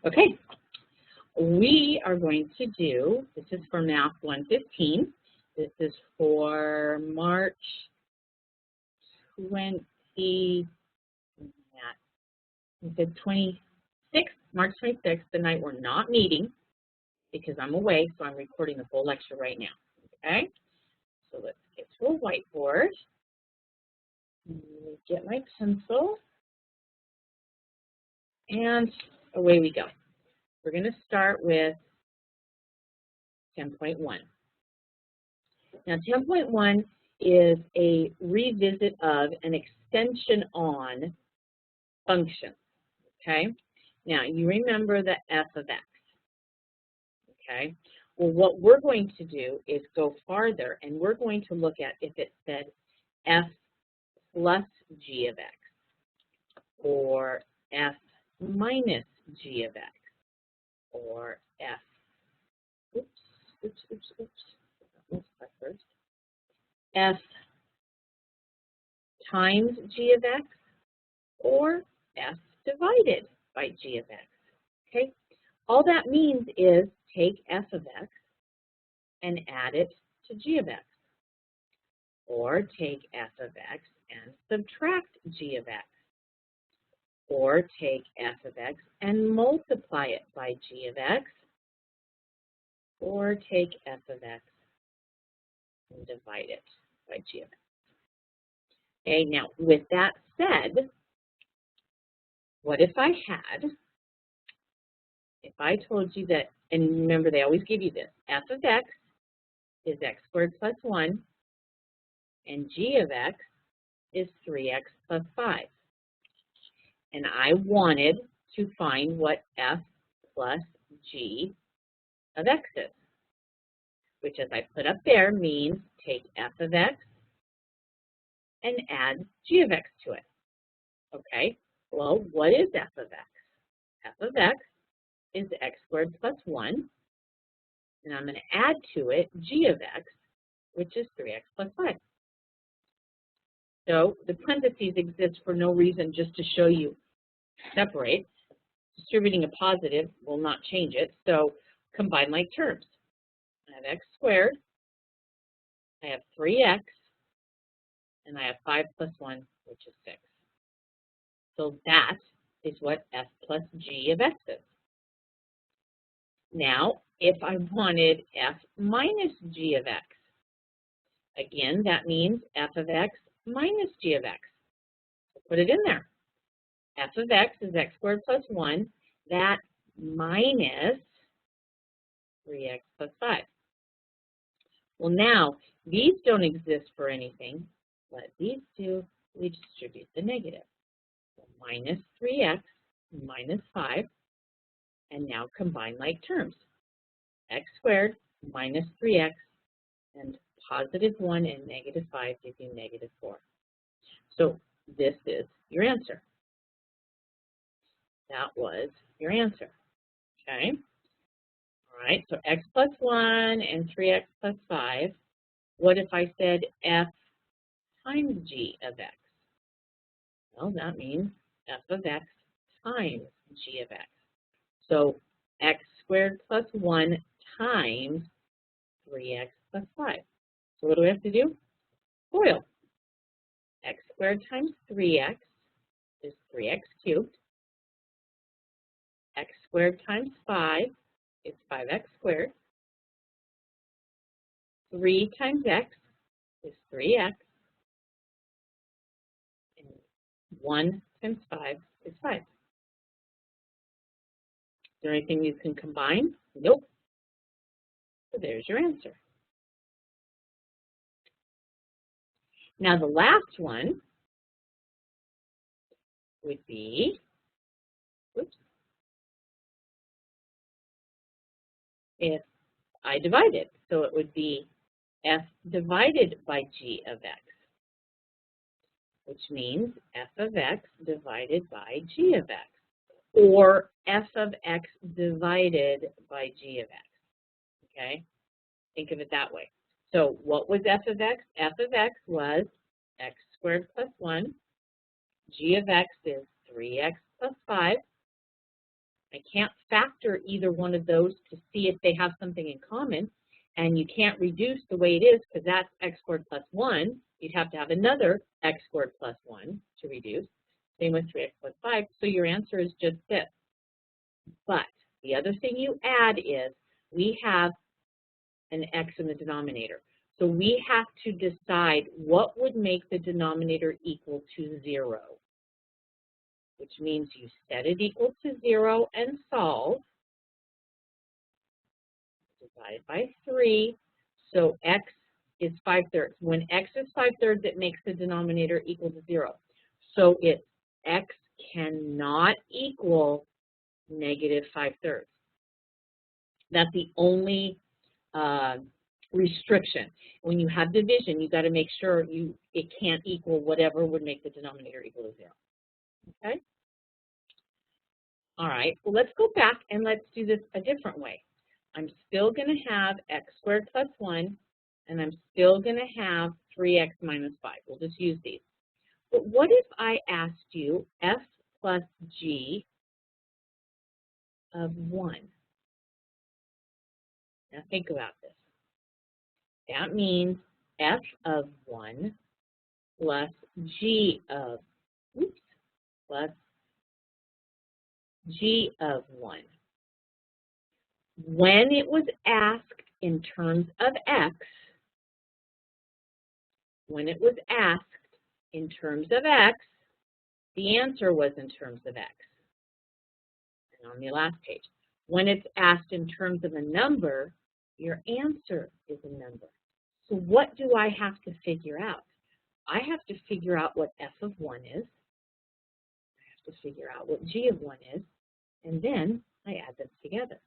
Okay, we are going to do, this is for MAT115. This is for March 26th, March 26th, the night we're not meeting because I'm away, so I'm recording the full lecture right now. Okay, so let's get to a whiteboard. Get my pencil, and away we go. We're going to start with 10.1. Now, 10.1 is a revisit of an extension on functions, okay? Now, you remember the f of x, okay? Well, what we're going to do is go farther, and we're going to look at if it said f plus g of x, or f minus g of x, or f, f times g of x, or f divided by g of x, okay? All that means is take f of x and add it to g of x, or take f of x and subtract g of x, or take f of x and multiply it by g of x, or take f of x and divide it by g of x. Okay, now with that said, what if I told you that, and remember they always give you this, f of x is x squared plus 1, and g of x is 3x plus 5. And I wanted to find what f plus g of x is, which as I put up there means take f of x and add g of x to it. Okay, well, what is f of x? F of x is x squared plus 1, and I'm going to add to it g of x, which is 3x plus 5. So the parentheses exist for no reason, just to show you separate. Distributing a positive will not change it, so combine like terms. I have x squared, I have 3x, and I have 5 plus 1, which is 6. So that is what f plus g of x is. Now, if I wanted f minus g of x, again, that means f of x minus g of x. Put it in there. F of x is x squared plus 1, that minus 3x plus 5. Well, now, these don't exist for anything, but these do. We distribute the negative. So minus 3x minus 5, and now combine like terms. X squared minus 3x, and positive 1 and negative 5 give you negative 4. So this is your answer. That was your answer, okay? All right, so x plus 1 and 3x plus 5. What if I said f times g of x? Well, that means f of x times g of x. So x squared plus 1 times 3x plus 5. So what do we have to do? FOIL. X squared times 3x is 3x cubed. X squared times 5 is 5x squared. 3 times x is 3x. And 1 times 5 is 5. Is there anything you can combine? Nope. So there's your answer. Now the last one would be, if I divide it. So it would be f divided by g of x, which means f of x divided by g of x, or f of x divided by g of x, okay? Think of it that way. So what was f of x? F of x was x squared plus 1. G of x is 3x plus 5. I can't factor either one of those to see if they have something in common, and you can't reduce the way it is because that's x squared plus 1. You'd have to have another x squared plus 1 to reduce. Same with 3x plus 5, so your answer is just this. But the other thing you add is we have an x in the denominator. So we have to decide what would make the denominator equal to 0, which means you set it equal to 0 and solve. Divide by 3, so x is 5/3. When x is 5/3, it makes the denominator equal to 0. So x cannot equal negative 5/3. That's the only restriction. When you have division, you got to make sure it can't equal whatever would make the denominator equal to 0. Okay? All right, well, let's go back and let's do this a different way. I'm still going to have x squared plus 1, and I'm still going to have 3x minus 5. We'll just use these. But what if I asked you f plus g of 1? Now think about this. That means f of 1 plus g of, plus g of 1. When it was asked in terms of x, the answer was in terms of x. And on the last page, when it's asked in terms of a number, your answer is a number. So what do I have to figure out? I have to figure out what f of 1 is. I have to figure out what g of 1 is, and then I add them together.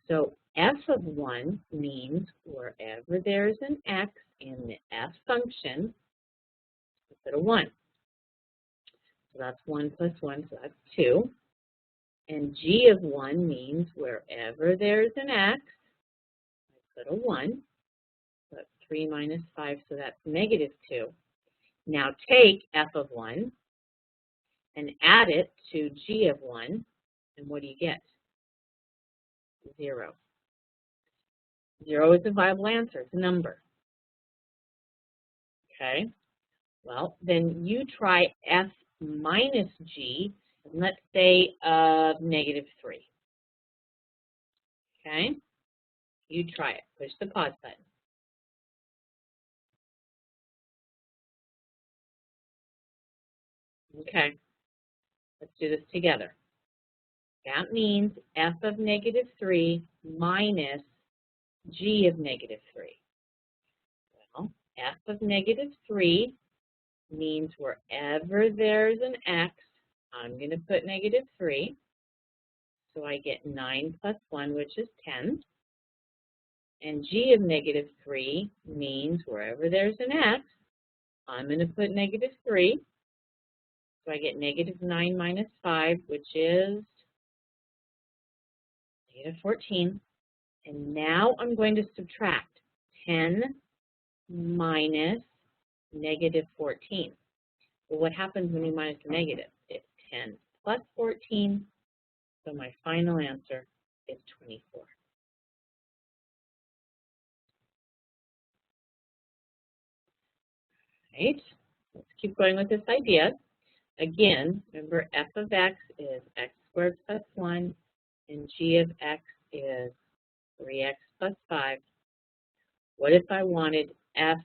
So f of 1 means wherever there's an x in the f function, I put a 1. So that's 1 plus 1, so that's 2. And g of 1 means wherever there's an x, I put a 1. So that's 3 minus 5, so that's negative 2. Now take f of 1 and add it to g of 1, and what do you get? 0. 0 is a viable answer. It's a number. Okay? Well, then you try f minus g, and let's say of negative 3. Okay? You try it. Push the pause button. Okay. Let's do this together. That means f of negative 3 minus g of negative 3. Well, f of negative 3 means wherever there's an x, I'm going to put negative 3. So I get 9 plus 1, which is 10. And g of negative 3 means wherever there's an x, I'm going to put negative 3. So I get negative 9 minus 5, which is negative 14. And now I'm going to subtract 10 minus negative 14. Well, what happens when you minus a negative? It's 10 plus 14. So my final answer is 24. Right? Let's keep going with this idea. Again, remember f of x is x squared plus 1, and g of x is 3x plus 5. What if I wanted f,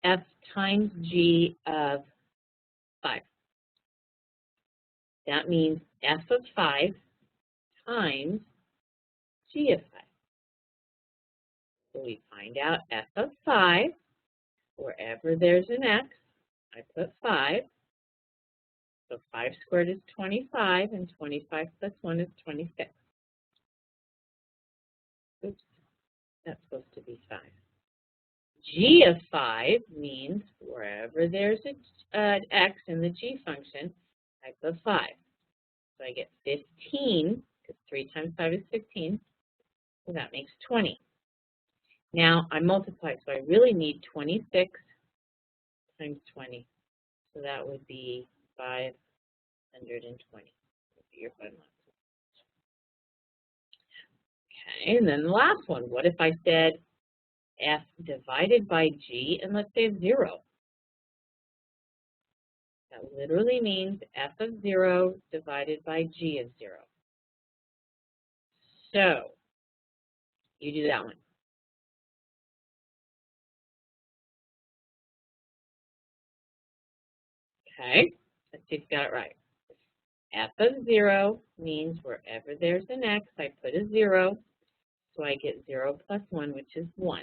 f times g of 5? That means f of 5 times g of 5. So we find out f of 5, wherever there's an x, I put 5. So 5 squared is 25, and 25 plus 1 is 26. Oops, that's supposed to be 5. G of 5 means wherever there's an x in the g function, I put 5. So I get 15, because 3 times 5 is 15, so that makes 20. Now I multiply, so I really need 26 times 20. So that would be 520. Would be your final answer. Okay, and then the last one. What if I said f divided by g, and let's say 0? That literally means f of 0 divided by g of 0. So you do that one. Okay, let's see if you got it right. F of 0 means wherever there's an x, I put a 0, so I get 0 plus 1, which is 1.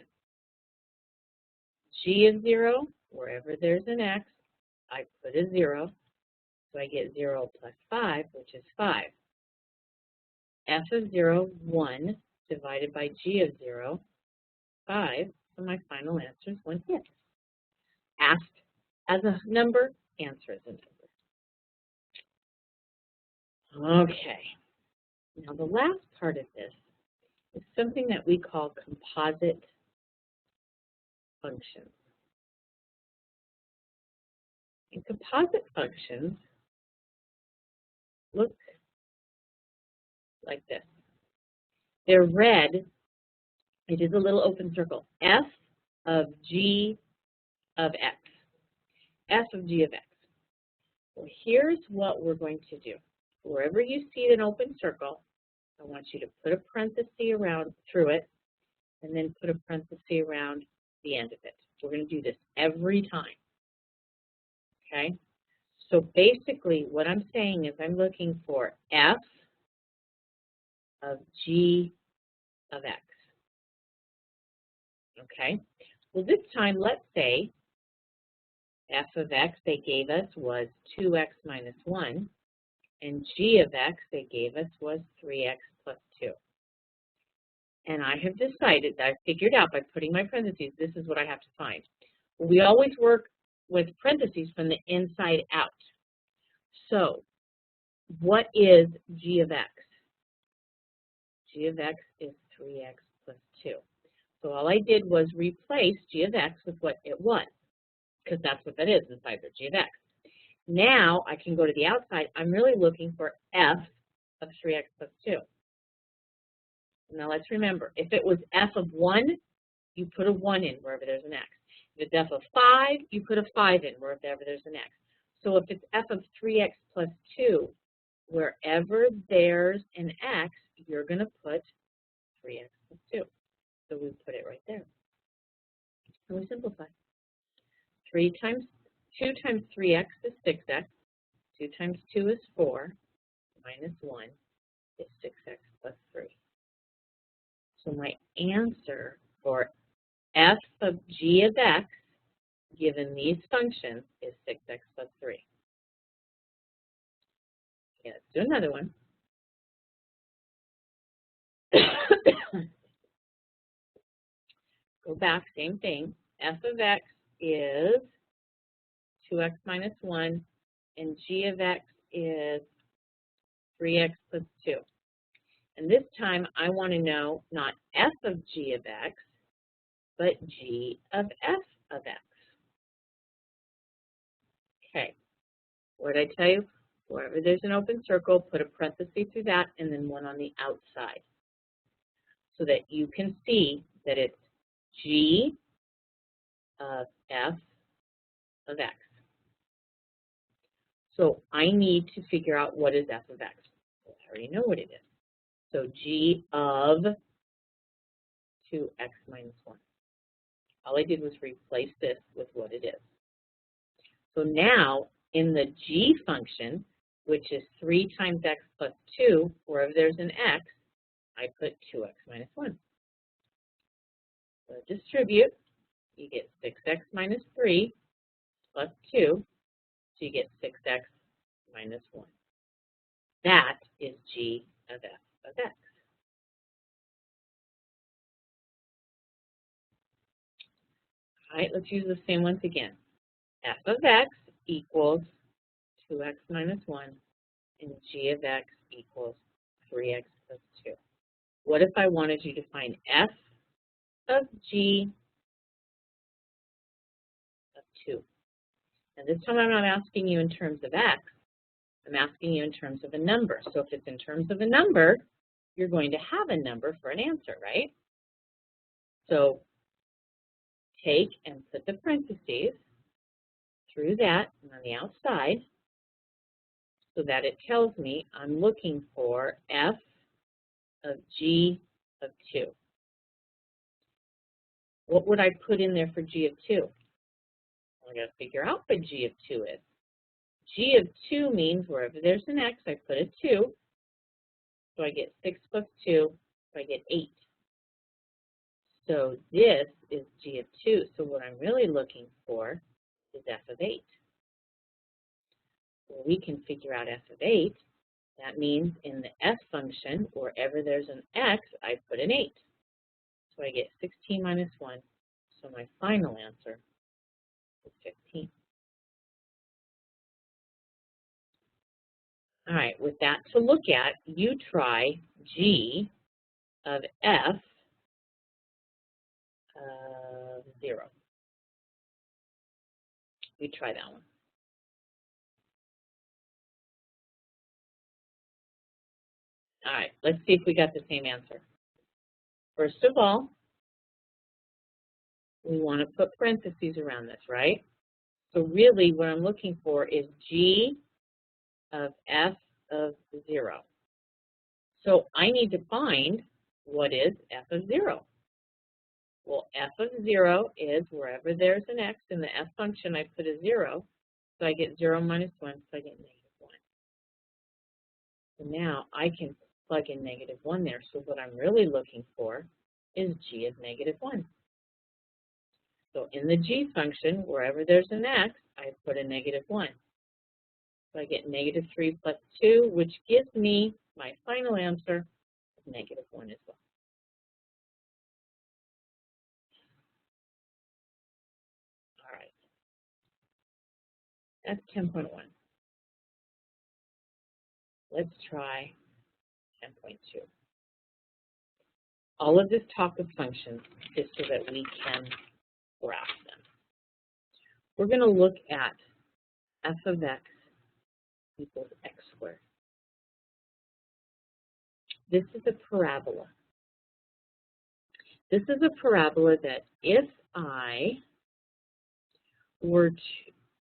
G of 0, wherever there's an x, I put a 0, so I get 0 plus 5, which is 5. F of 0, 1, divided by g of 0, 5, so my final answer is 1/6. Asked as a number, answer as a number. Okay, now the last part of this is something that we call composite functions. And composite functions look like this. They're red. It is a little open circle. F of g of x. F of g of x. Well, here's what we're going to do. Wherever you see an open circle, I want you to put a parenthesis around through it, and then put a parenthesis around the end of it. We're going to do this every time. Okay? So basically, what I'm saying is I'm looking for f of g of x. Okay? Well, this time, let's say f of x they gave us was 2x minus 1, and g of x they gave us was 3x plus 2. And I have decided that I figured out by putting my parentheses, this is what I have to find. We always work with parentheses from the inside out. So what is g of x? G of x is 3x plus 2. So all I did was replace g of x with what it was, because that's what that is inside there, g of x. Now I can go to the outside. I'm really looking for f of 3x plus 2. Now let's remember, if it was f of 1, you put a 1 in wherever there's an x. If it's f of 5, you put a 5 in wherever there's an x. So if it's f of 3x plus 2, wherever there's an x, you're going to put 3x plus 2. So we put it right there. And we simplify. 2 times 3x is 6x. 2 times 2 is 4. Minus 1 is 6x plus 3. So my answer for f of g of x, given these functions, is 6x plus 3. Okay, let's do another one. Go back, same thing. F of x is 2x minus 1, and g of x is 3x plus 2. And this time I want to know not f of g of x, but g of f of x. Okay, what did I tell you? Wherever there's an open circle, put a parenthesis through that and then one on the outside so that you can see that it's g of f of x. So I need to figure out what is f of x. I already know what it is. So g of 2x minus 1. All I did was replace this with what it is. So now in the g function, which is 3 times x plus 2, wherever there's an x, I put 2x minus 1. So distribute, you get 6x minus 3 plus 2, so you get 6x minus 1. That is g of f of x. All right, let's use the same ones again. F of x equals 2x minus 1, and g of x equals 3x plus 2. What if I wanted you to find f of G of 2. And this time I'm not asking you in terms of X, I'm asking you in terms of a number. So if it's in terms of a number, you're going to have a number for an answer, right? So take and put the parentheses through that and on the outside so that it tells me I'm looking for F of G of 2. What would I put in there for G of 2? I got to figure out what G of 2 is. G of 2 means wherever there's an X, I put a 2. So I get 6 plus 2, so I get 8. So this is G of 2. So what I'm really looking for is F of 8. Well, we can figure out F of 8. That means in the F function, wherever there's an X, I put an 8. So I get 16 minus 1. So my final answer is 15. All right, with that to look at, you try G of F of 0. You try that one. All right, let's see if we got the same answer. First of all, we want to put parentheses around this, right? So really what I'm looking for is G of F of 0. So I need to find what is F of 0. Well, F of 0 is wherever there's an X in the F function, I put a 0. So I get 0 minus 1, so I get negative 1. So now I can plug in negative 1 there. So what I'm really looking for is G of negative 1. So in the G function, wherever there's an X, I put a negative 1. So I get negative 3 plus 2, which gives me my final answer of negative 1 as well. All right. That's 10.1. Let's try 10.2. All of this talk of functions is so that we can graph them. We're going to look at f of x equals x squared. This is a parabola. This is a parabola that if I were to,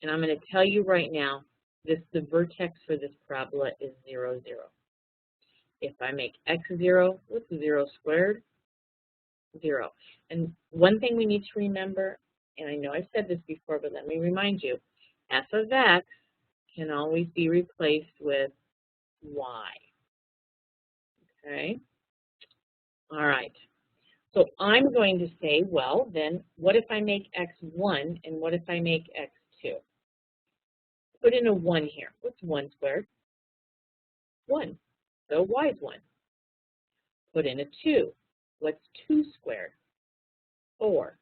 and I'm going to tell you right now, the vertex for this parabola is 0, 0. If I make x 0, what's 0 squared? 0. And one thing we need to remember, and I know I've said this before, but let me remind you, f of x can always be replaced with y. Okay? All right. So I'm going to say, well, then what if I make x1 and what if I make x2? Put in a 1 here. What's 1 squared? 1. So y is 1. Put in a 2. What's 2 squared? 4.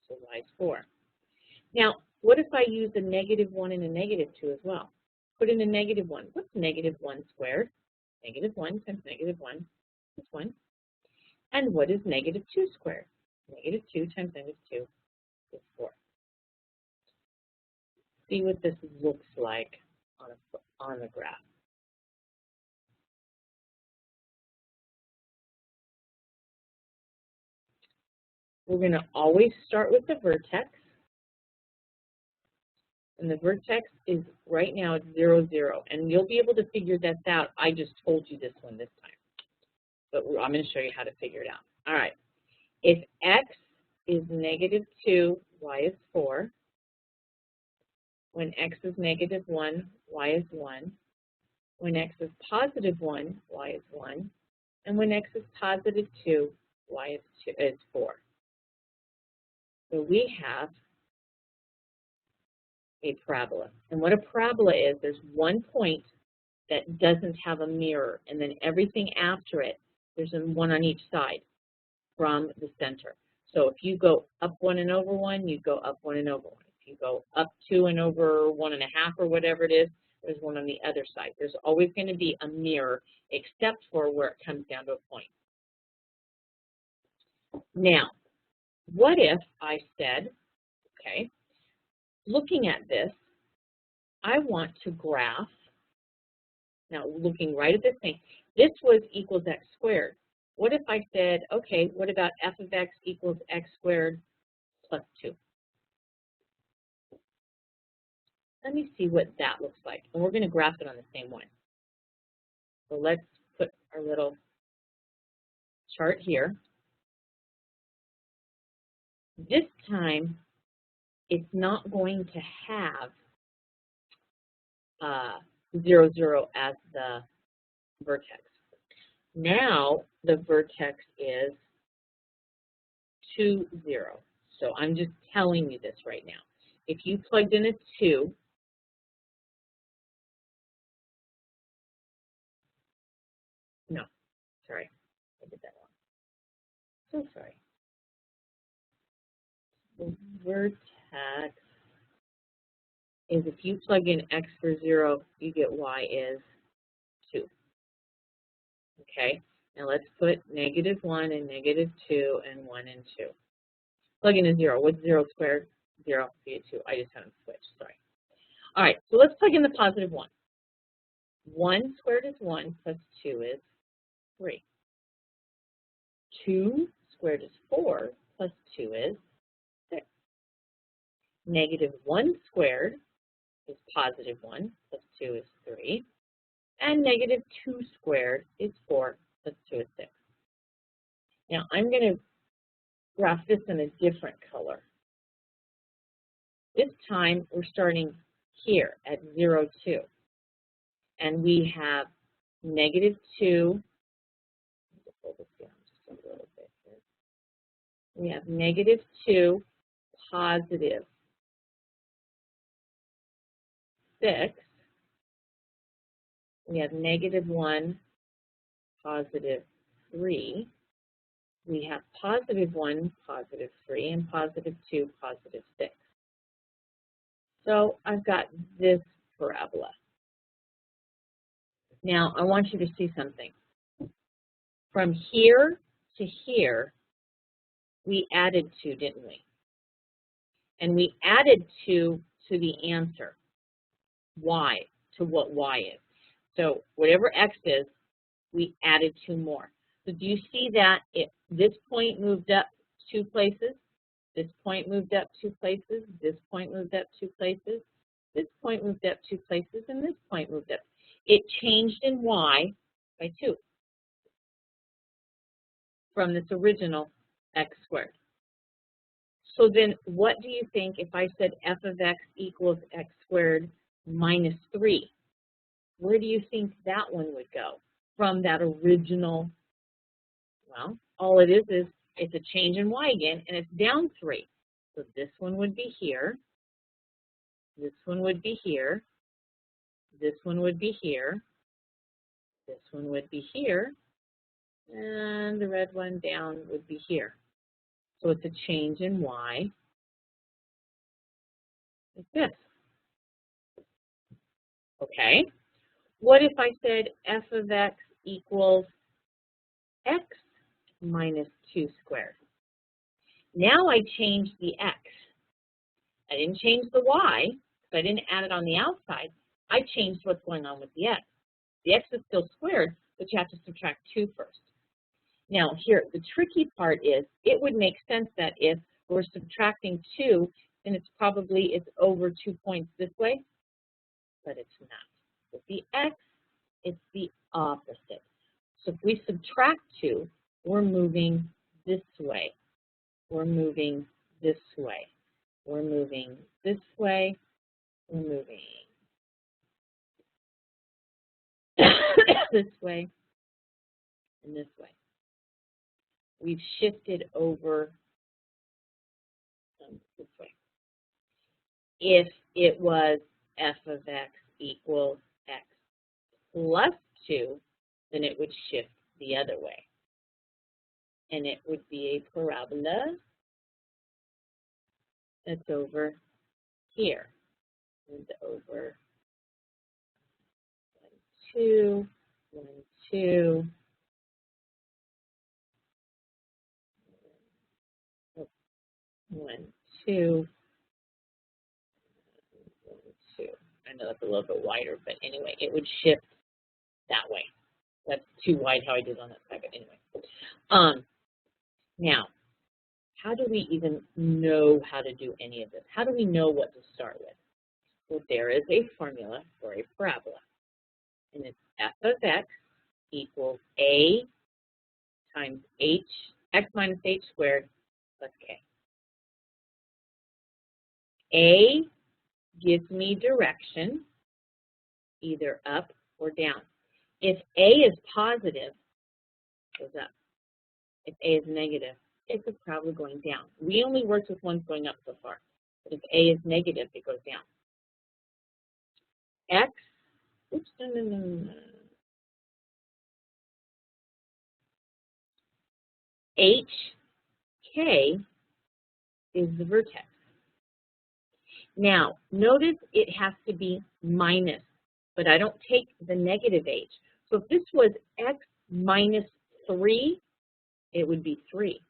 So y is 4. Now, what if I use a negative 1 and a negative 2 as well? Put in a negative 1. What's negative 1 squared? Negative 1 times negative 1 is 1. And what is negative 2 squared? Negative 2 times negative 2 is 4. See what this looks like on the graph. We're going to always start with the vertex. And the vertex is right now at 0, 0. And you'll be able to figure this out. I just told you this one this time. But I'm going to show you how to figure it out. All right. If x is negative 2, y is 4. When x is negative 1, y is 1. When x is positive 1, y is 1. And when x is positive 2, y is 4. So we have a parabola. And what a parabola is, there's one point that doesn't have a mirror, and then everything after it, there's one on each side from the center. So if you go up 1 and over 1, you go up 1 and over 1. If you go up 2 and over 1.5 or whatever it is, there's one on the other side. There's always going to be a mirror, except for where it comes down to a point. Now, what if I said, okay, looking at this, I want to graph, now looking right at this thing, this was equals x squared. What if I said, okay, what about f of x equals x squared plus 2? Let me see what that looks like. And we're going to graph it on the same one. So let's put our little chart here. This time, it's not going to have 0, 0 as the vertex. Now, the vertex is 2, 0. So I'm just telling you this right now. If you plugged in a 2, no, sorry, I did that wrong. So sorry. The vertex is if you plug in x for 0, you get y is 2. Okay, now let's put -1 and -2 and 1 and 2. Plug in a 0. What's 0 squared? 0, you get 2. I just haven't switched, sorry. All right, so let's plug in the positive 1. 1 squared is 1 plus 2 is 3. 2 squared is 4 plus 2 is 6. -1 squared is positive 1 plus 2 is 3. And -2 squared is 4 plus 2 is 6. Now I'm going to graph this in a different color. This time we're starting here at 0, 2. And we have -2. Pull this down just a little bit here. We have -2, positive 6. We have -1, positive 3. We have +1, positive 3, and +2, positive 6. So I've got this parabola. Now I want you to see something. From here to here, we added 2, didn't we? And we added 2 to the answer, y, to what y is. So whatever x is, we added 2 more. So do you see that this point moved up 2 places, this point moved up 2 places, this point moved up 2 places, this point moved up 2 places, and this point moved up. It changed in y by 2 from this original x squared. So then what do you think if I said f of x equals x squared minus 3? Where do you think that one would go from that original? Well, all it is it's a change in y again, and it's down 3. So this one would be here, this one would be here, this one would be here, this one would be here, and the red one down would be here. So it's a change in y like this. Okay, what if I said f of x equals x minus 2 squared? Now I changed the x. I didn't change the y, because I didn't add it on the outside. I changed what's going on with the x. The x is still squared, but you have to subtract 2 first. Now here, the tricky part is, it would make sense that if we're subtracting 2, then it's over 2 points this way, but it's not. With the x, it's the opposite. So if we subtract 2, we're moving this way. We're moving this way. We're moving this way. We're moving this way and this way. We've shifted over this way. If it was f of x equals x plus 2, then it would shift the other way. And it would be a parabola that's over here. And over 1, 2, 1, 2. 1, 2, 1, 2. I know that's a little bit wider, but anyway, it would shift that way. That's too wide how I did on that side, but anyway. Now, how do we even know how to do any of this? How do we know what to start with? Well, there is a formula for a parabola, and it's f of x equals a times x minus h squared plus k. A gives me direction, either up or down. If A is positive, it goes up. If A is negative, it's probably going down. We only worked with ones going up so far. But if A is negative, it goes down. X, oops, no. HK is the vertex. Now, notice it has to be minus, but I don't take the negative h. So if this was x minus 3, it would be 3.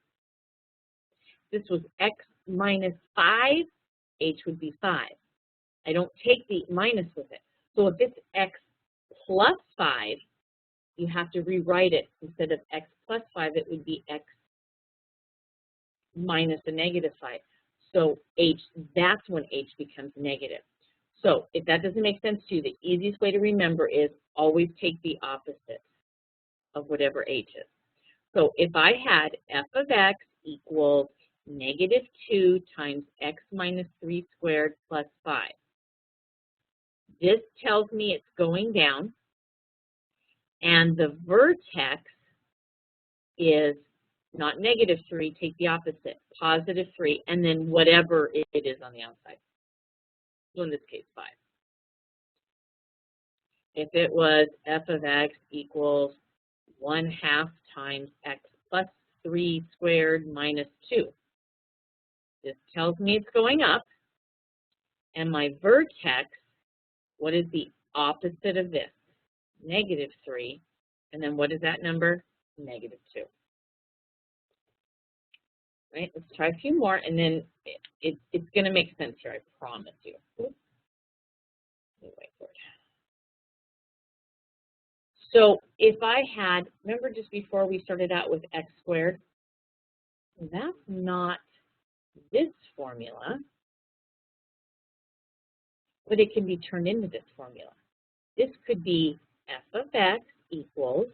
If this was x minus 5, h would be 5. I don't take the minus with it. So if it's x plus 5, you have to rewrite it. Instead of x plus 5, it would be x minus a negative 5. So h, that's when h becomes negative. So if that doesn't make sense to you, the easiest way to remember is always take the opposite of whatever h is. So if I had f of x equals negative 2 times x minus 3 squared plus 5, this tells me it's going down, and the vertex is not negative 3, take the opposite, positive 3, and then whatever it is on the outside. So in this case, 5. If it was f of x equals 1/2 times x plus 3 squared minus 2, this tells me it's going up, and my vertex, what is the opposite of this? Negative 3, and then what is that number? Negative 2. Right, let's try a few more, and then it's going to make sense here, I promise you. Oops. Let me wait for it. So if I had, remember just before we started out with x squared? That's not this formula, but it can be turned into this formula. This could be f of x equals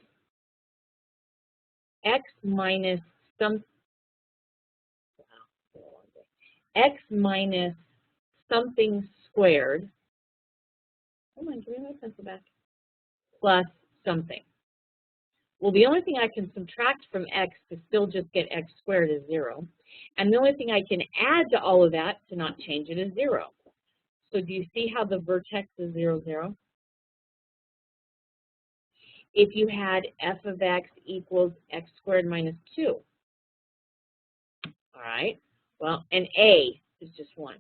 x minus something squared. Hold on, give me my pencil back. Plus something. Well, the only thing I can subtract from x to still just get x squared is 0. And the only thing I can add to all of that to not change it is 0. So do you see how the vertex is 0, 0? If you had f of x equals x squared minus 2, all right, well, and a is just 1.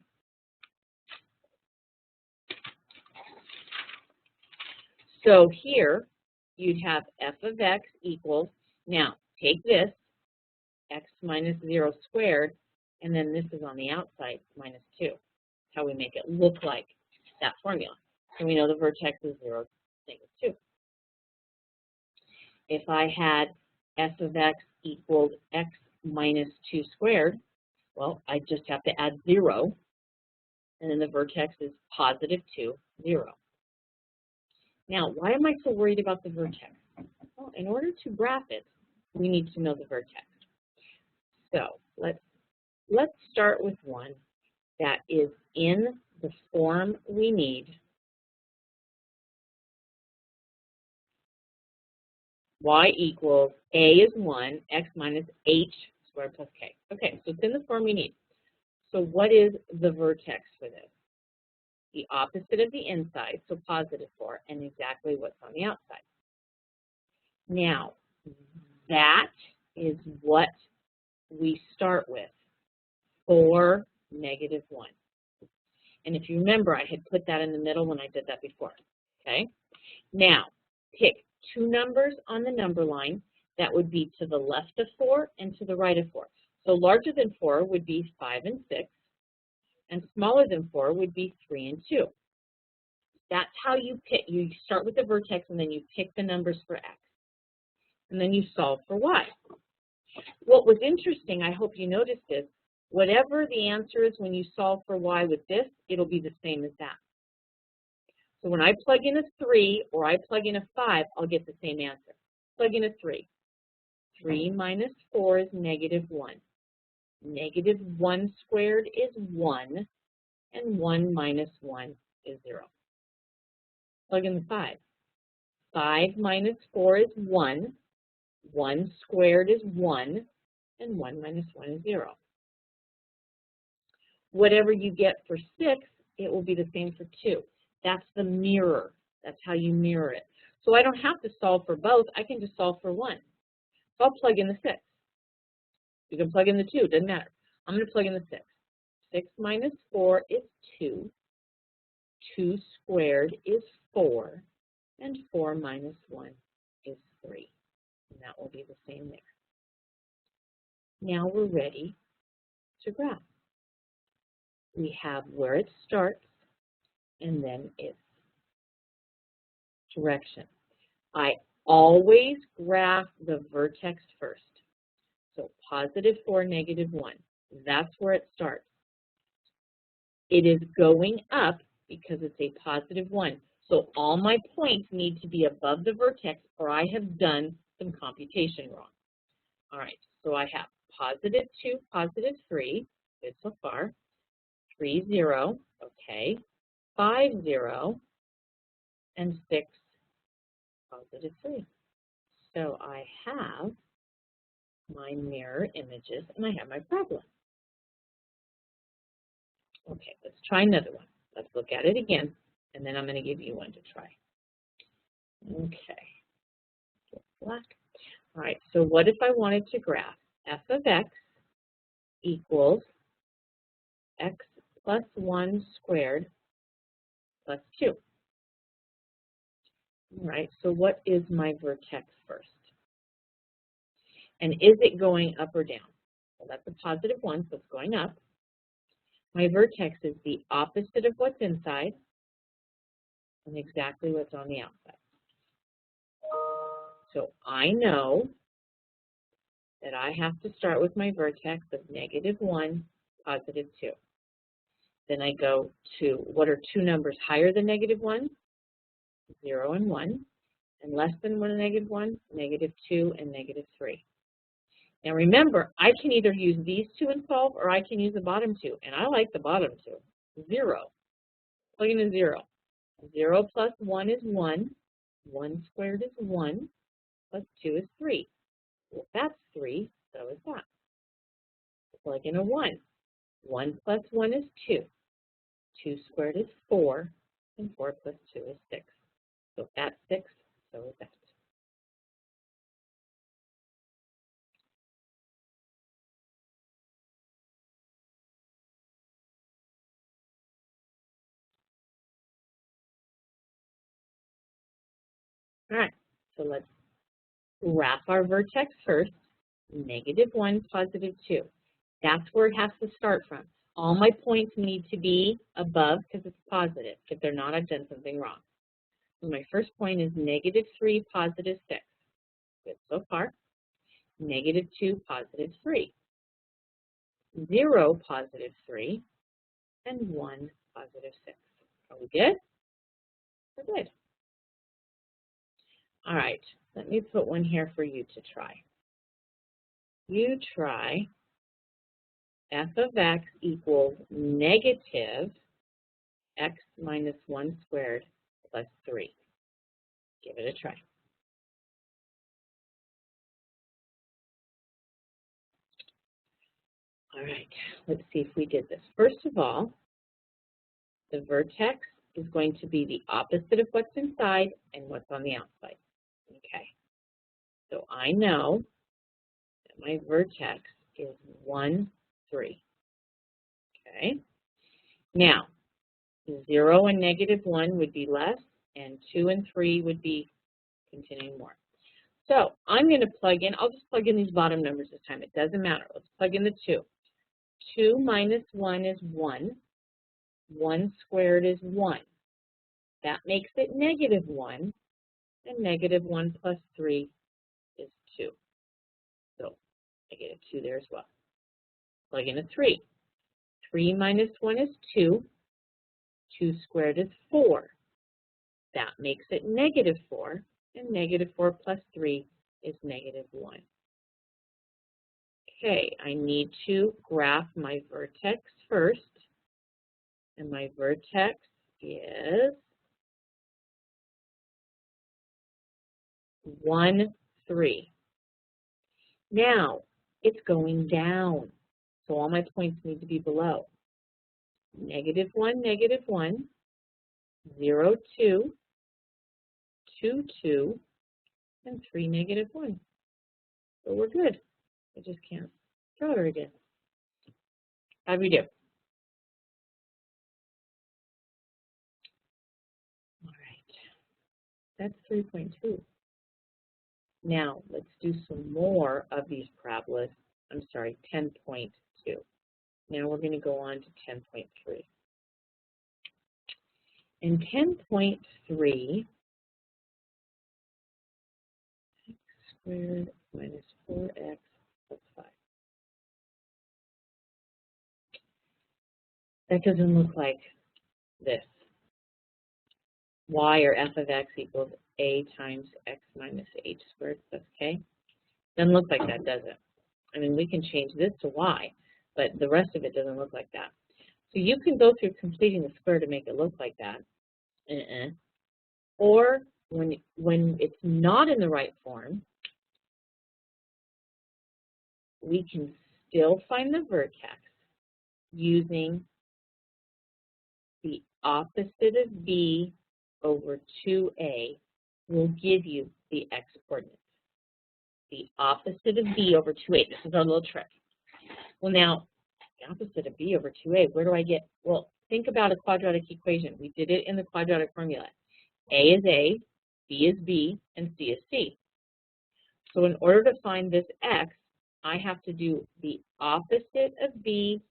So here, you'd have f of x equals, now take this, x minus 0 squared, and then this is on the outside, minus 2. That's how we make it look like that formula. So we know the vertex is 0, negative 2. If I had f of x equals x minus 2 squared, well, I just have to add 0, and then the vertex is positive 2, 0. Now, why am I so worried about the vertex? Well, in order to graph it, we need to know the vertex. So let's start with one that is in the form we need. Y equals a is 1, x minus h squared plus k. Okay, so it's in the form we need. So what is the vertex for this? The opposite of the inside, so positive 4, and exactly what's on the outside. Now, that is what we start with for negative 1. And if you remember, I had put that in the middle when I did that before, okay? Now, pick 2 numbers on the number line that would be to the left of 4 and to the right of 4. So larger than 4 would be 5 and 6, and smaller than 4 would be 3 and 2. That's how you pick. You start with the vertex, and then you pick the numbers for x. And then you solve for y. What was interesting, I hope you noticed this, whatever the answer is when you solve for y with this, it'll be the same as that. So when I plug in a 3 or I plug in a 5, I'll get the same answer. Plug in a 3. 3 minus 4 is negative 1. Negative 1 squared is 1, and 1 minus 1 is 0. Plug in the 5. 5 minus 4 is 1. 1 squared is 1, and 1 minus 1 is 0. Whatever you get for 6, it will be the same for 2. That's the mirror. That's how you mirror it. So I don't have to solve for both. I can just solve for 1. So I'll plug in the 6. You can plug in the 2. It doesn't matter. I'm going to plug in the 6. 6 minus 4 is 2. 2 squared is 4. And 4 minus 1 is 3. And that will be the same there. Now we're ready to graph. We have where it starts and then its direction. I always graph the vertex first. So positive 4, negative 1. That's where it starts. It is going up because it's a positive 1. So all my points need to be above the vertex or I have done some computation wrong. All right, so I have positive 2, positive 3, good so far. 3, 0, okay. 5, 0, and 6, positive 3. So I have my mirror images and I have my problem. Okay, let's try another one. Let's look at it again, and then I'm going to give you one to try. Okay, black. All right, so what if I wanted to graph f of x equals x plus 1 squared plus 2? All right, so what is my vertex first? And is it going up or down? Well, that's a positive 1, so it's going up. My vertex is the opposite of what's inside and exactly what's on the outside. So I know that I have to start with my vertex of negative 1, positive 2. Then I go to, what are two numbers higher than negative 1? 0 and 1. And less than 1 and negative 1, negative 2 and negative 3. Now remember, I can either use these two and solve, or I can use the bottom two. And I like the bottom two. 0. Plug in a 0. 0 plus 1 is 1. 1 squared is 1. Plus 2 is 3. Well, that's 3, so is that. Plug in a 1. 1 plus 1 is 2. 2 squared is 4. And 4 plus 2 is 6. So if that's 6, so is that. All right, so let's graph our vertex first. Negative 1, positive 2. That's where it has to start from. All my points need to be above because it's positive. If they're not, I've done something wrong. So my first point is negative 3, positive 6. Good so far. Negative 2, positive 3. 0, positive 3. And 1, positive 6. Are we good? We're good. All right, let me put one here for you to try. You try f of x equals negative x minus 1 squared plus 3. Give it a try. All right, let's see if we did this. First of all, the vertex is going to be the opposite of what's inside and what's on the outside. Okay, so I know that my vertex is 1, 3. Okay, now 0 and negative 1 would be less, and 2 and 3 would be continuing more. So I'm going to plug in, I'll just plug in these bottom numbers this time. It doesn't matter. Let's plug in the 2. 2 minus 1 is 1. 1 squared is 1. That makes it negative 1. And negative 1 plus 3 is 2. So I get a 2 there as well. Plug in a 3. 3 minus 1 is 2. 2 squared is 4. That makes it negative 4. And negative 4 plus 3 is negative 1. Okay, I need to graph my vertex first. And my vertex is 1, 3. Now, it's going down. So all my points need to be below. Negative 1, 0, 2, 2, 2, and 3, negative 1. So we're good. I just can't draw it again. How do we do? All right. That's 3.2. Now, let's do some more of these parabolas. I'm sorry, 10.2. Now we're going to go on to 10.3. In 10.3, x squared minus 4x plus 5. That doesn't look like this. Y or f of x equals a times x minus h squared plus k. Doesn't look like that, does it? I mean, we can change this to y, but the rest of it doesn't look like that. So you can go through completing the square to make it look like that. Or when it's not in the right form, we can still find the vertex using the opposite of b over 2a will give you the x coordinates. The opposite of b over 2a. This is our little trick. Well, now, the opposite of b over 2a, where do I get? Well, think about a quadratic equation. We did it in the quadratic formula. A is a, b is b, and c is c. So in order to find this x, I have to do the opposite of b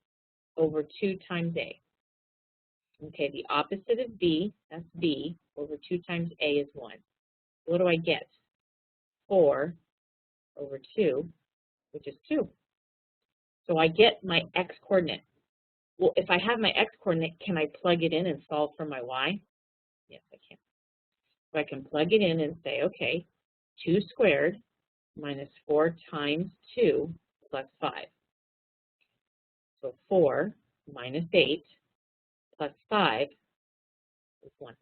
over 2 times a. Okay, the opposite of b, that's b, over 2 times a is 1. What do I get? 4 over 2, which is 2. So I get my x coordinate. Well, if I have my x coordinate, can I plug it in and solve for my y? Yes, I can. So I can plug it in and say, okay, 2 squared minus 4 times 2 plus 5. So 4 minus 8 plus 5 is 1.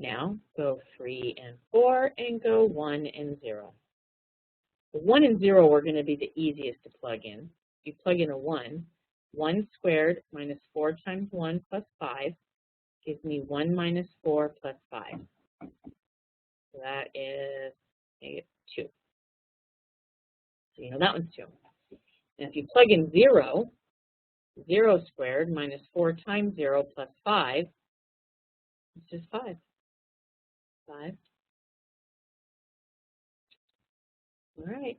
Now go 3 and 4 and go 1 and 0. The 1 and 0 are going to be the easiest to plug in. You plug in a 1. 1 squared minus 4 times 1 plus 5 gives me 1 minus 4 plus 5. So that is negative 2. So you know that one's 2. And if you plug in 0, 0 squared minus 4 times 0 plus 5, it's just 5. 5. All right,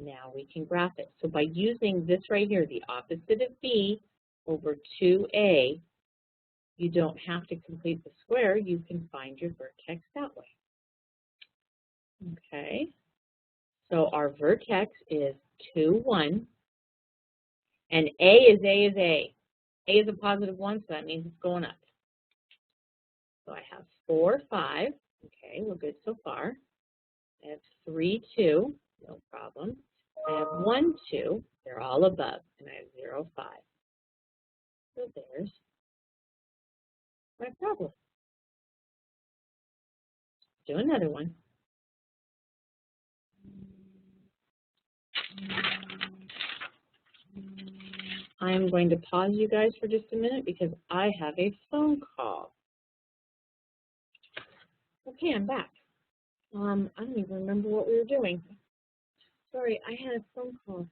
now we can graph it. So by using this right here, the opposite of b over 2a, you don't have to complete the square. You can find your vertex that way. Okay, so our vertex is 2, 1, and a is a is a. A is a positive 1, so that means it's going up. So I have 4, 5. Okay, we're good so far. I have 3, 2. No problem. I have 1, 2. They're all above. And I have 0, 5. So there's my problem. Do another one. I'm going to pause you guys for just a minute because I have a phone call. Okay, I'm back. I don't even remember what we were doing. Sorry, I had a phone call.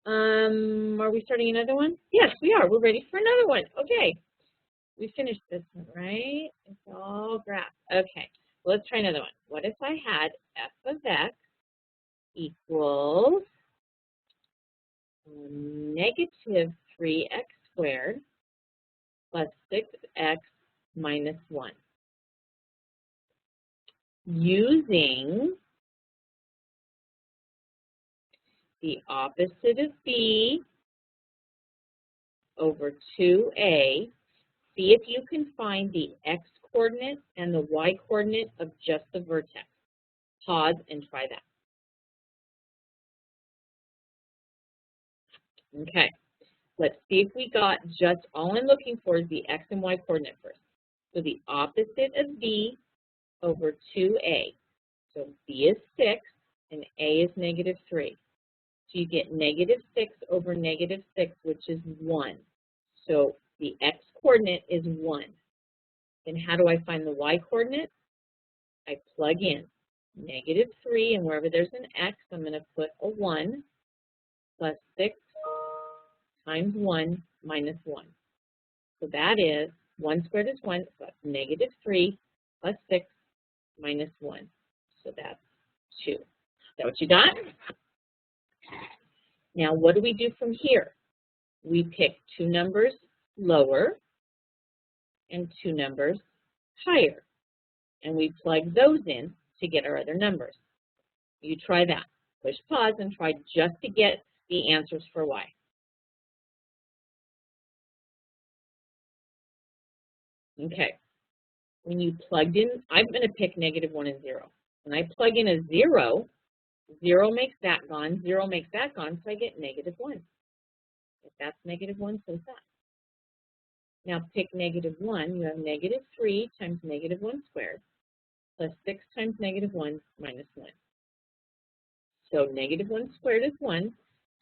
Are we starting another one? Yes, we are. We're ready for another one. Okay. We finished this one, right? It's all graph. Okay. Let's try another one. What if I had f of x equals negative 3x squared plus 6x minus 1? Using the opposite of b over 2a, see if you can find the x-coordinate and the y-coordinate of just the vertex. Pause and try that. Okay, let's see if we got just, all I'm looking for is the x and y coordinate first. So the opposite of b over 2a. So b is 6 and a is negative 3. So you get negative 6 over negative 6, which is 1. So the x-coordinate is 1. Then how do I find the y-coordinate? I plug in negative 3, and wherever there's an x, I'm going to put a 1 plus 6 times 1 minus 1. So that is 1 squared is 1, so that's negative 3 plus 6 minus 1. So that's 2. Is that what you got? Now, what do we do from here? We pick 2 numbers lower and 2 numbers higher, and we plug those in to get our other numbers. You try that. Push pause and try just to get the answers for y. Okay. When you plugged in, I'm going to pick negative 1 and 0. When I plug in a 0, 0 makes that gone, 0 makes that gone, so I get negative 1. If that's negative 1, so is that. Now pick negative 1. You have negative 3 times negative 1 squared plus 6 times negative 1 minus 1. So negative 1 squared is 1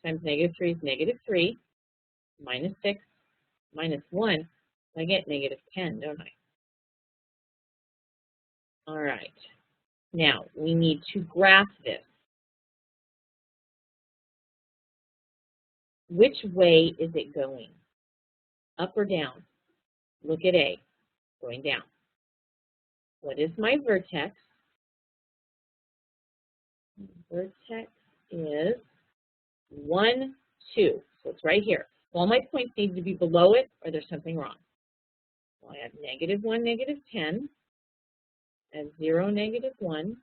times negative 3 is negative 3 minus 6 minus 1. I get negative 10, don't I? All right. Now we need to graph this. Which way is it going? Up or down? Look at A, going down. What is my vertex? Vertex is 1, 2. So it's right here. All my points need to be below it or there's something wrong. Well, I have negative 1, negative 10. I have 0, negative 1.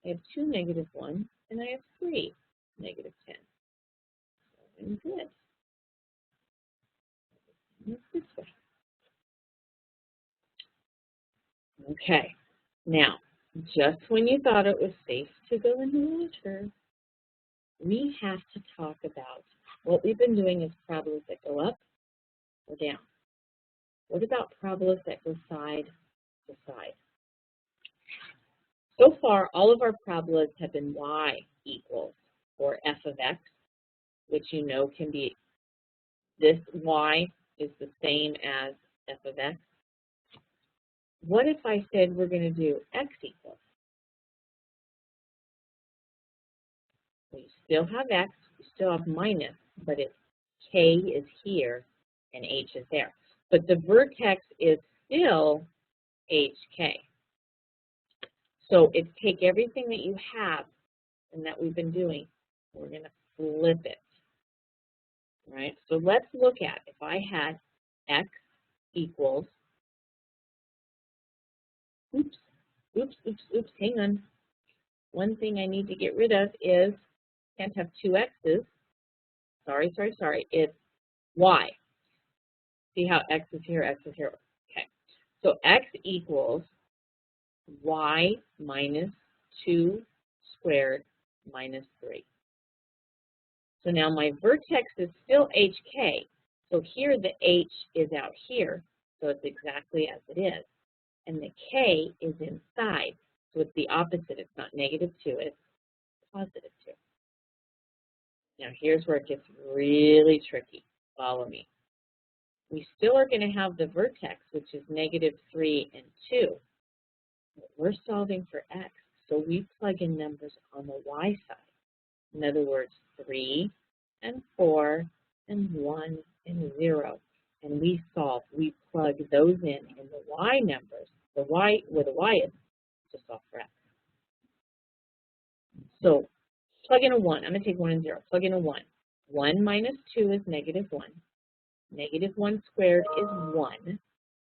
I have 2, negative 1. And I have 3, negative 10. And good. It's this way. Okay. Now, just when you thought it was safe to go in the water, we have to talk about what we've been doing is parabolas that go up or down. What about parabolas that go side to side? So far, all of our parabolas have been y equals, or f of x, which you know can be, this y is the same as f of x. What if I said we're going to do x equals? We still have x, we still have minus, but it's k is here and h is there. But the vertex is still hk. So it's take everything that you have and that we've been doing, and we're going to flip it. All right, so let's look at if I had x equals, hang on. One thing I need to get rid of is, can't have 2 x's. Sorry. It's y. See how x is here, x is here. Okay, so x equals y minus 2 squared minus 3. So now my vertex is still hk. So here the h is out here, so it's exactly as it is. And the k is inside, so it's the opposite. It's not negative 2, it's positive 2. Now here's where it gets really tricky. Follow me. We still are going to have the vertex, which is negative 3 and 2. But we're solving for x, so we plug in numbers on the y side. In other words, 3 and 4 and 1 and 0. And we solve, we plug those in the y numbers, the y, where the y is. to solve for x. So plug in a 1. I'm going to take 1 and 0. Plug in a 1. 1 minus 2 is negative 1. Negative 1 squared is 1.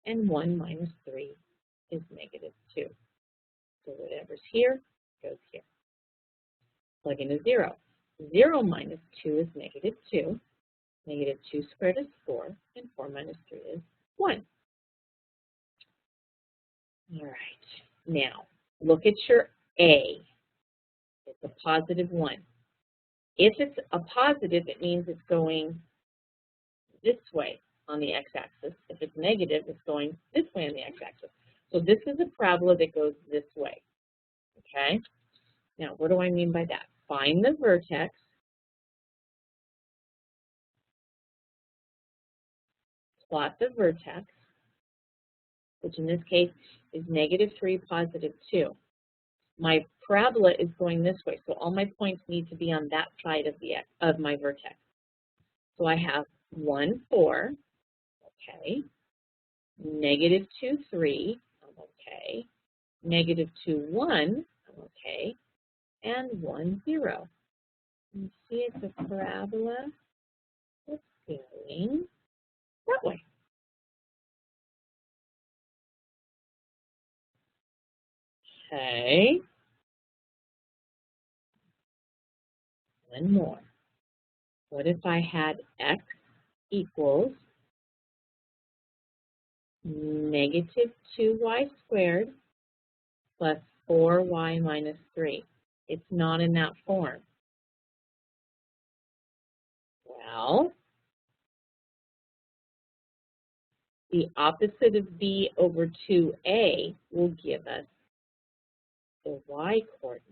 And 1 minus 3 is negative 2. So whatever's here goes here. Plug in a 0. 0 minus 2 is negative 2. Negative 2 squared is 4. And 4 minus 3 is 1. All right. Now, look at your A. It's a positive 1. If it's a positive, it means it's going this way on the x-axis. If it's negative, it's going this way on the x-axis. So this is a parabola that goes this way, okay? Now, what do I mean by that? Find the vertex, plot the vertex, which in this case is negative 3, positive 2. My parabola is going this way, so all my points need to be on that side of my vertex. So I have 1, 4, okay, negative 2, 3, I'm okay, negative 2, 1, I'm okay, and 1, 0. You see it's a parabola that's going that way. Okay. One more. What if I had x equals negative 2y squared plus 4y minus 3? It's not in that form. Well, the opposite of b over 2a will give us the y coordinate,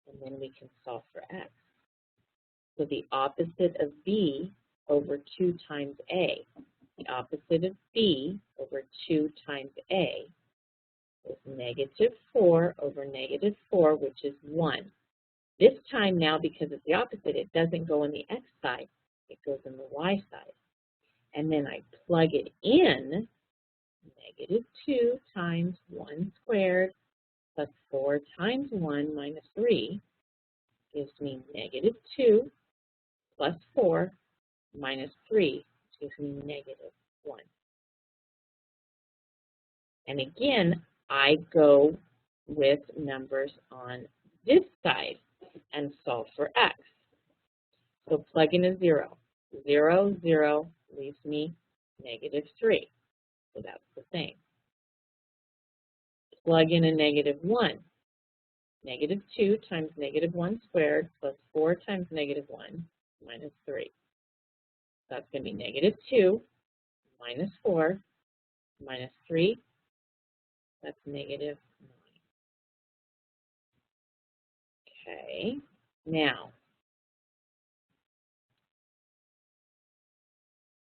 and then we can solve for x. So the opposite of b over 2 times a, the opposite of b over 2 times a is negative 4 over negative 4, which is 1. This time now, because it's the opposite, it doesn't go on the x side, it goes on the y side. And then I plug it in, negative 2 times 1 squared plus 4 times 1 minus 3 gives me negative 2 plus 4 minus 3 gives me negative 1. And again, I go with numbers on this side and solve for x. So plug in a 0. 0, 0 leaves me negative 3. So that's the same. Plug in a negative 1. Negative 2 times negative 1 squared plus 4 times negative 1 minus 3. That's going to be negative 2 minus 4 minus 3. That's negative 9. Okay. Now,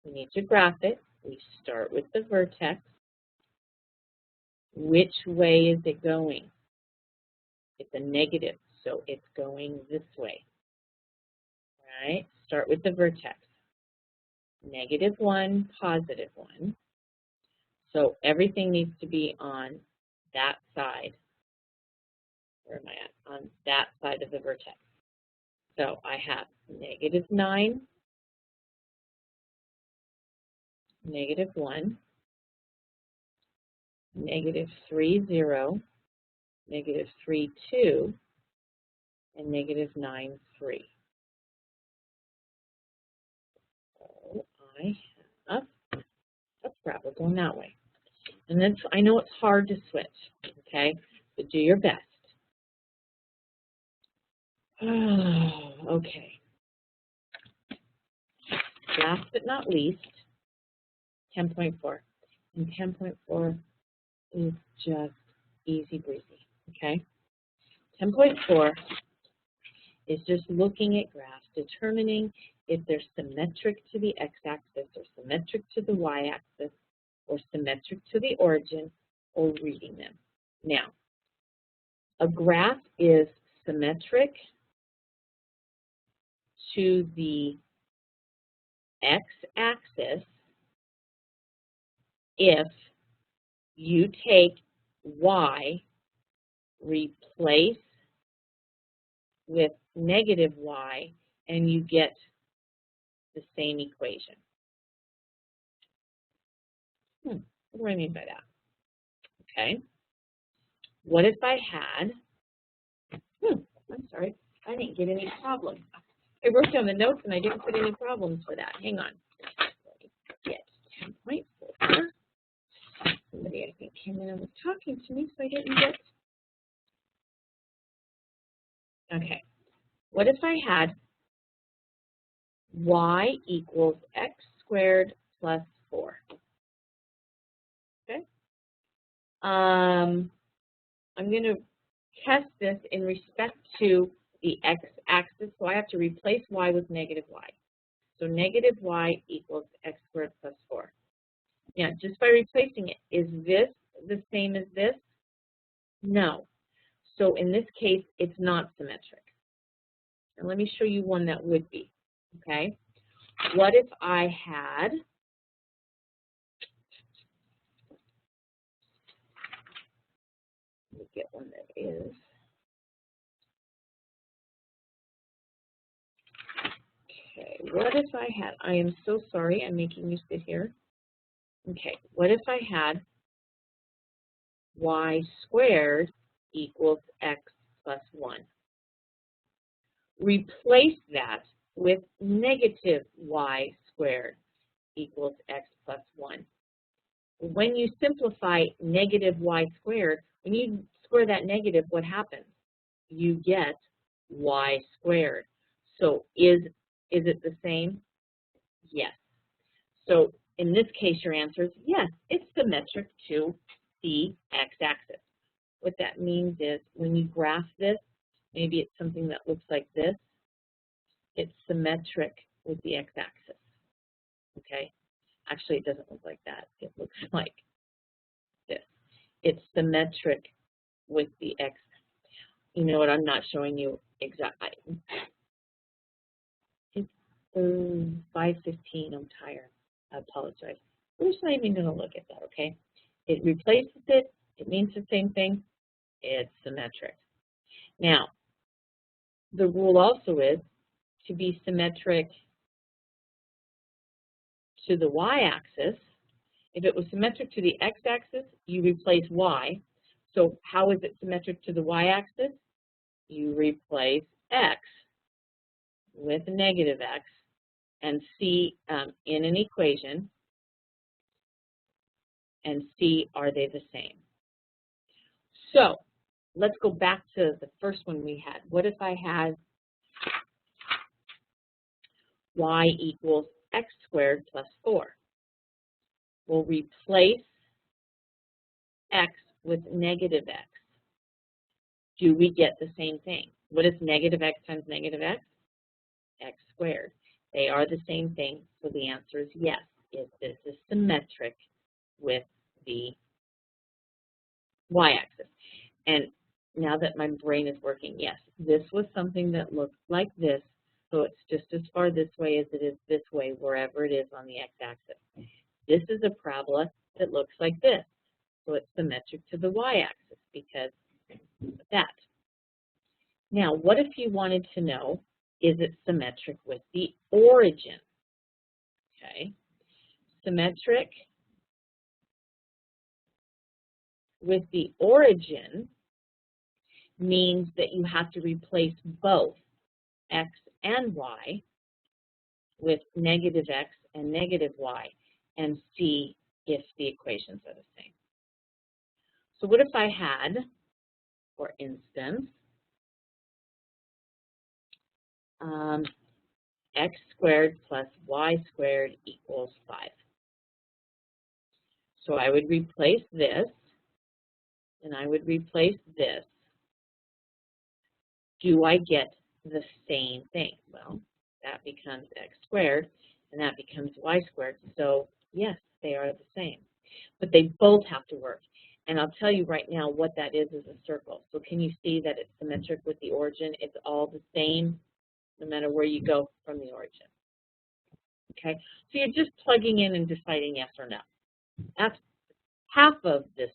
we need to graph it. We start with the vertex. Which way is it going? It's a negative, so it's going this way. All right, start with the vertex. Negative 1, positive 1. So everything needs to be on that side. Where am I at? On that side of the vertex. So I have negative 9, negative 1, negative 3, 0, negative 3, 2, and negative 9, 3. So I have a parabola going that way. And then I know it's hard to switch, okay? But do your best. Okay. Last but not least, 10.4. And 10.4 is just easy breezy, okay? 10.4 is just looking at graphs, determining if they're symmetric to the x-axis or symmetric to the y-axis or symmetric to the origin, or reading them. Now, a graph is symmetric to the x-axis if you take y replace with negative y, and you get the same equation. What do I mean by that? Okay. What if I had, I'm sorry, I didn't get any problems. I wrote down the notes and I didn't put any problems for that. Hang on. Let me get 10.4. Somebody, I think, came in and was talking to me, so I didn't get. Okay. What if I had y equals x squared plus 4? Okay. I'm going to test this in respect to the x-axis, so I have to replace y with negative y. So negative y equals x squared plus 4. Now, just by replacing it, is this the same as this? No. So in this case, it's not symmetric. And let me show you one that would be, okay? What if I had, let me get one that is, okay, what if I had, I am so sorry, I'm making you sit here. Okay, what if I had y squared equals x plus 1? Replace that with negative y squared equals x plus 1. When you simplify negative y squared, when you square that negative, what happens? You get y squared. So is it the same? Yes. So in this case, your answer is yes, it's symmetric to the x-axis. What that means is when you graph this, maybe it's something that looks like this. It's symmetric with the x-axis, okay? Actually, it doesn't look like that. It looks like this. It's symmetric with the x. You know what? I'm not showing you exactly. It's 5:15. I'm tired. I apologize. We're just not even going to look at that, okay? It replaces it. It means the same thing. It's symmetric. Now, the rule also is to be symmetric to the y-axis. If it was symmetric to the x-axis, you replace y. So how is it symmetric to the y-axis? You replace x with negative x and see in an equation and see are they the same. So let's go back to the first one we had. What if I had y equals x squared plus 4? We'll replace x with negative x. Do we get the same thing? What is negative x times negative x? X squared. They are the same thing, so the answer is yes, if this is symmetric with the y-axis. And now that my brain is working, yes, this was something that looked like this, so it's just as far this way as it is this way, wherever it is on the x-axis. This is a parabola that looks like this, so it's symmetric to the y-axis because of that. Now, what if you wanted to know, is it symmetric with the origin? Okay, symmetric with the origin means that you have to replace both x and y with negative x and negative y and see if the equations are the same. So what if I had, for instance, x squared plus y squared equals 5. So I would replace this, and I would replace this. Do I get the same thing? Well, that becomes x squared, and that becomes y squared. So yes, they are the same. But they both have to work. And I'll tell you right now what that is a circle. So can you see that it's symmetric with the origin? It's all the same no matter where you go from the origin. Okay, so you're just plugging in and deciding yes or no. That's half of this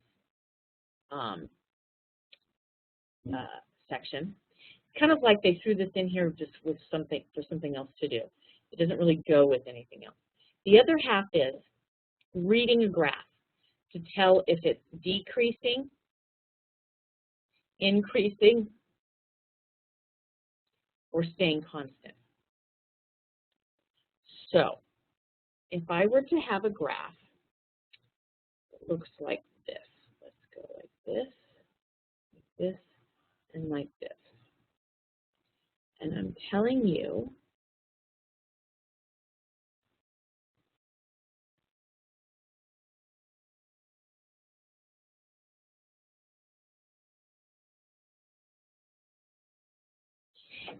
section. Kind of like they threw this in here just with something for something else to do. It doesn't really go with anything else. The other half is reading a graph to tell if it's decreasing, increasing, or staying constant. So if I were to have a graph that looks like this, let's go like this, and like this. And I'm telling you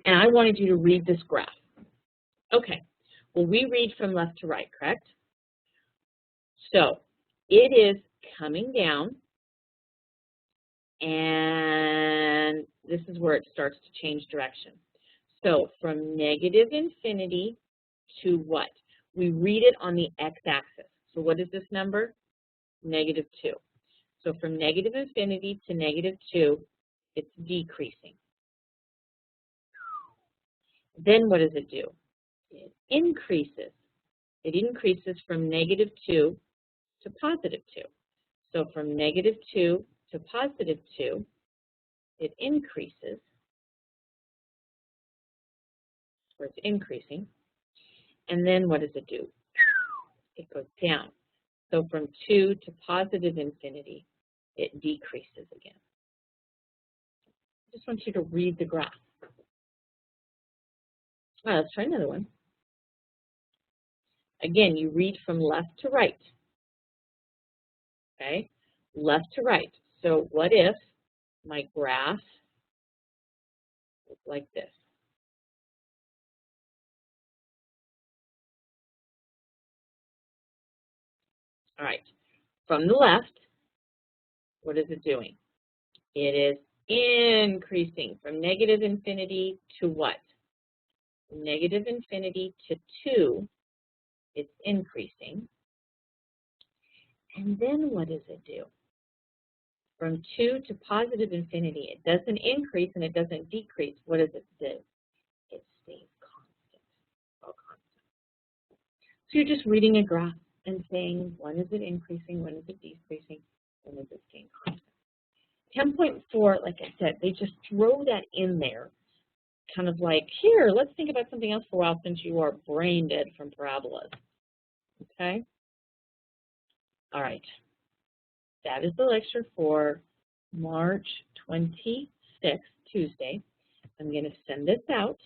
and I wanted you to read this graph. Okay, well, we read from left to right, correct? So it is coming down, and this is where it starts to change direction. So from negative infinity to what? We read it on the x-axis. So what is this number? Negative 2. So from negative infinity to negative 2, it's decreasing. Then what does it do? It increases. It increases from negative 2 to positive 2. So from negative 2 to positive 2, it increases, or it's increasing. And then what does it do? It goes down. So from 2 to positive infinity, it decreases again. I just want you to read the graph. All right, let's try another one. Again, you read from left to right. Okay, left to right. So what if my graph looked like this? All right, from the left, what is it doing? It is increasing from negative infinity to what? Negative infinity to 2, it's increasing. And then what does it do? From 2 to positive infinity, it doesn't increase and it doesn't decrease. What does it do? It stays constant. All constant. So you're just reading a graph and saying, when is it increasing, when is it decreasing, when is it staying constant? 10.4, like I said, they just throw that in there, kind of like, here, let's think about something else for a while since you are brain dead from parabolas. Okay? All right. That is the lecture for March 26th, Tuesday. I'm going to send this out,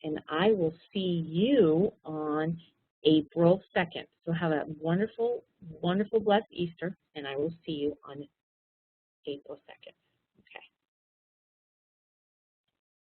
and I will see you on April 2nd. So have a wonderful, wonderful, blessed Easter, and I will see you on April 2nd.